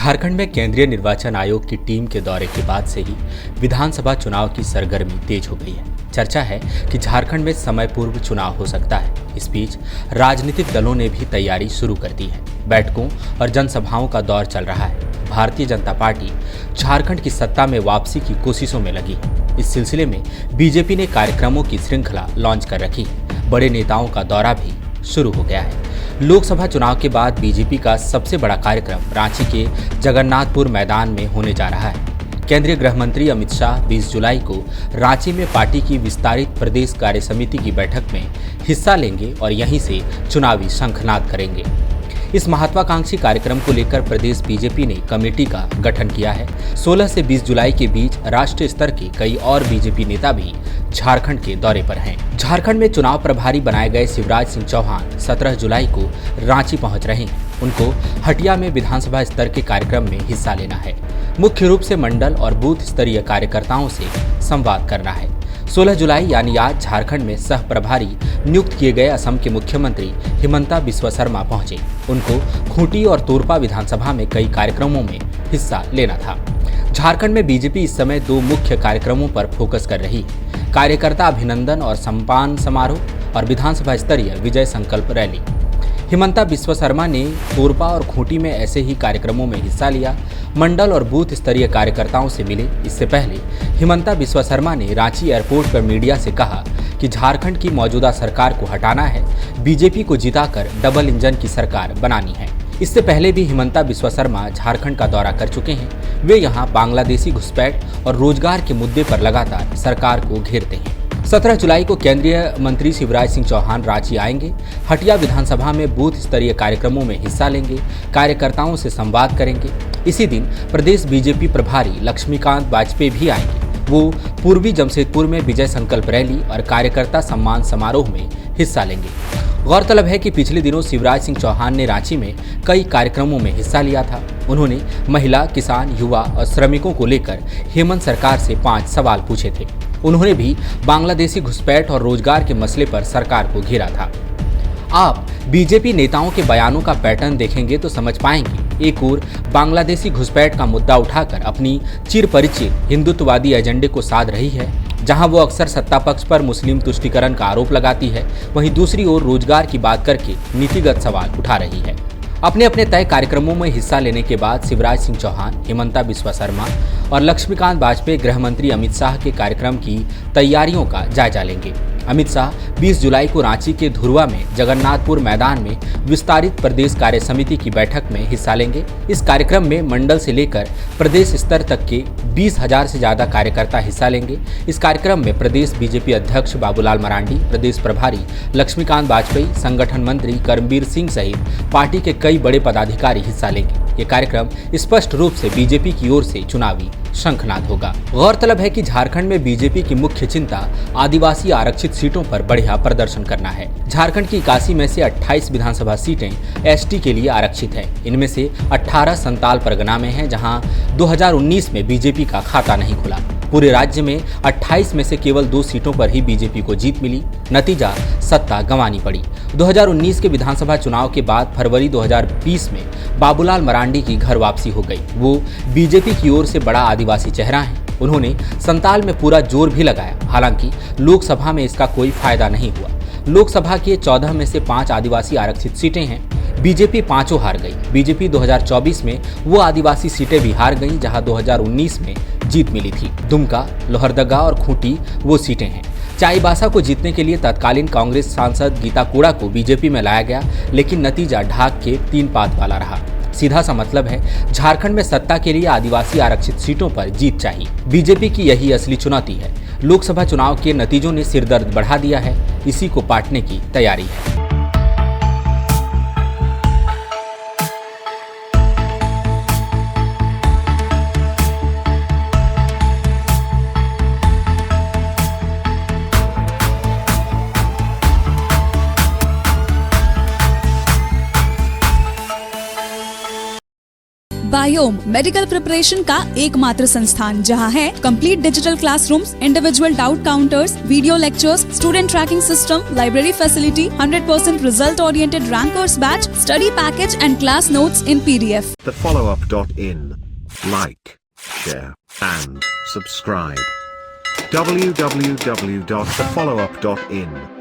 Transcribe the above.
झारखंड में केंद्रीय निर्वाचन आयोग की टीम के दौरे के बाद से ही विधानसभा चुनाव की सरगर्मी तेज हो गई है। चर्चा है कि झारखंड में समय पूर्व चुनाव हो सकता है। इस बीच राजनीतिक दलों ने भी तैयारी शुरू कर दी है। बैठकों और जनसभाओं का दौर चल रहा है। भारतीय जनता पार्टी झारखंड की सत्ता में वापसी की कोशिशों में लगी है। इस सिलसिले में बीजेपी ने कार्यक्रमों की श्रृंखला लॉन्च कर रखी है। बड़े नेताओं का दौरा भी शुरू हो गया है। लोकसभा चुनाव के बाद बीजेपी का सबसे बड़ा कार्यक्रम रांची के जगन्नाथपुर मैदान में होने जा रहा है। केंद्रीय गृह मंत्री अमित शाह 20 जुलाई को रांची में पार्टी की विस्तारित प्रदेश कार्य समिति की बैठक में हिस्सा लेंगे और यहीं से चुनावी शंखनाद करेंगे। इस महत्वाकांक्षी कार्यक्रम को लेकर प्रदेश बीजेपी ने कमेटी का गठन किया है। 16 से 20 जुलाई के बीच राष्ट्रीय स्तर के कई और बीजेपी नेता भी झारखंड के दौरे पर हैं। झारखंड में चुनाव प्रभारी बनाए गए शिवराज सिंह चौहान 17 जुलाई को रांची पहुंच रहे हैं। उनको हटिया में विधानसभा स्तर के कार्यक्रम में हिस्सा लेना है। मुख्य रूप से मंडल और बूथ स्तरीय कार्यकर्ताओं से संवाद करना है। 16 जुलाई यानी आज झारखंड में सह प्रभारी नियुक्त किए गए असम के मुख्यमंत्री हिमंता बिस्वा शर्मा पहुंचे। उनको खूंटी और तोरपा विधानसभा में कई कार्यक्रमों में हिस्सा लेना था। झारखंड में बीजेपी इस समय दो मुख्य कार्यक्रमों पर फोकस कर रही है: कार्यकर्ता अभिनंदन और सम्मान समारोह और विधानसभा स्तरीय विजय संकल्प रैली। हिमंता बिस्वा शर्मा ने तोरपा और खूंटी में ऐसे ही कार्यक्रमों में हिस्सा लिया। मंडल और बूथ स्तरीय कार्यकर्ताओं से मिले। इससे पहले हिमंता बिस्वा शर्मा ने रांची एयरपोर्ट पर मीडिया से कहा कि झारखंड की मौजूदा सरकार को हटाना है, बीजेपी को जिताकर डबल इंजन की सरकार बनानी है। इससे पहले भी हिमंता बिस्वा शर्मा झारखंड का दौरा कर चुके हैं। वे यहाँ बांग्लादेशी घुसपैठ और रोजगार के मुद्दे पर लगातार सरकार को घेरते हैं। 17 जुलाई को केंद्रीय मंत्री शिवराज सिंह चौहान रांची आएंगे। हटिया विधानसभा में बूथ स्तरीय कार्यक्रमों में हिस्सा लेंगे, कार्यकर्ताओं से संवाद करेंगे। इसी दिन प्रदेश बीजेपी प्रभारी लक्ष्मीकांत वाजपेयी भी आएंगे। वो पूर्वी जमशेदपुर में विजय संकल्प रैली और कार्यकर्ता सम्मान समारोह में हिस्सा लेंगे। गौरतलब है कि पिछले दिनों शिवराज सिंह चौहान ने रांची में कई कार्यक्रमों में हिस्सा लिया था। उन्होंने महिला, किसान, युवा और श्रमिकों को लेकर हेमंत सरकार से 5 सवाल पूछे थे। उन्होंने भी बांग्लादेशी घुसपैठ और रोजगार के मसले पर सरकार को घेरा था। आप बीजेपी नेताओं के बयानों का पैटर्न देखेंगे तो समझ पाएंगे। एक ओर बांग्लादेशी घुसपैठ का मुद्दा उठाकर अपनी चिरपरिचित हिंदुत्ववादी एजेंडे को साध रही है, जहां वो अक्सर सत्ता पक्ष पर मुस्लिम तुष्टीकरण का आरोप लगाती है। वहीं दूसरी ओर रोजगार की बात करके नीतिगत सवाल उठा रही है। अपने अपने तय कार्यक्रमों में हिस्सा लेने के बाद शिवराज सिंह चौहान, हिमंता बिस्वा शर्मा और लक्ष्मीकांत वाजपेयी गृह मंत्री अमित शाह के कार्यक्रम की तैयारियों का जायजा लेंगे। अमित शाह 20 जुलाई को रांची के धुरवा में जगन्नाथपुर मैदान में विस्तारित प्रदेश कार्य समिति की बैठक में हिस्सा लेंगे। इस कार्यक्रम में मंडल से लेकर प्रदेश स्तर तक के 20,000 से ज्यादा कार्यकर्ता हिस्सा लेंगे। इस कार्यक्रम में प्रदेश बीजेपी अध्यक्ष बाबूलाल मरांडी, प्रदेश प्रभारी लक्ष्मीकांत वाजपेयी, संगठन मंत्री कर्मवीर सिंह सहित पार्टी के कई बड़े पदाधिकारी हिस्सा लेंगे। ये कार्यक्रम स्पष्ट रूप से बीजेपी की ओर से चुनावी शंखनाद होगा। गौरतलब है कि झारखंड में बीजेपी की मुख्य चिंता आदिवासी आरक्षित सीटों पर बढ़िया प्रदर्शन करना है। झारखंड की 81 में से 28 विधानसभा सीटें एसटी के लिए आरक्षित हैं। इनमें से 18 संताल परगना में हैं, जहां 2019 में बीजेपी का खाता नहीं खुला। पूरे राज्य में 28 में से केवल 2 सीटों पर ही बीजेपी को जीत मिली। नतीजा सत्ता गंवानी पड़ी। 2019 के विधानसभा चुनाव के बाद फरवरी 2020 में बाबूलाल मरांडी की घर वापसी हो गई। वो बीजेपी की ओर से बड़ा आदिवासी चेहरा है। उन्होंने संताल में पूरा जोर भी लगाया। हालांकि लोकसभा में इसका कोई फायदा नहीं हुआ। लोकसभा की 14 में से 5 आदिवासी आरक्षित सीटें हैं। बीजेपी 5 हार गई। बीजेपी 2024 में वो आदिवासी सीटें भी हार गईं जहां 2019 में जीत मिली थी। दुमका, लोहरदगा और खूंटी वो सीटें हैं। चाईबासा को जीतने के लिए तत्कालीन कांग्रेस सांसद गीता कोड़ा को बीजेपी में लाया गया, लेकिन नतीजा ढाक के 3 पात वाला रहा। सीधा सा मतलब है, झारखंड में सत्ता के लिए आदिवासी आरक्षित सीटों पर जीत चाहिए। बीजेपी की यही असली चुनौती है। लोकसभा चुनाव के नतीजों ने सिरदर्द बढ़ा दिया है। इसी को पाटने की तैयारी है। आयोम मेडिकल प्रिपरेशन का एकमात्र संस्थान जहां है complete digital classrooms, individual doubt counters, video lectures, student tracking system, library facility, 100% result oriented rankers batch, study package and class notes in PDF. thefollowup.in. Like, share, and subscribe. www.thefollowup.in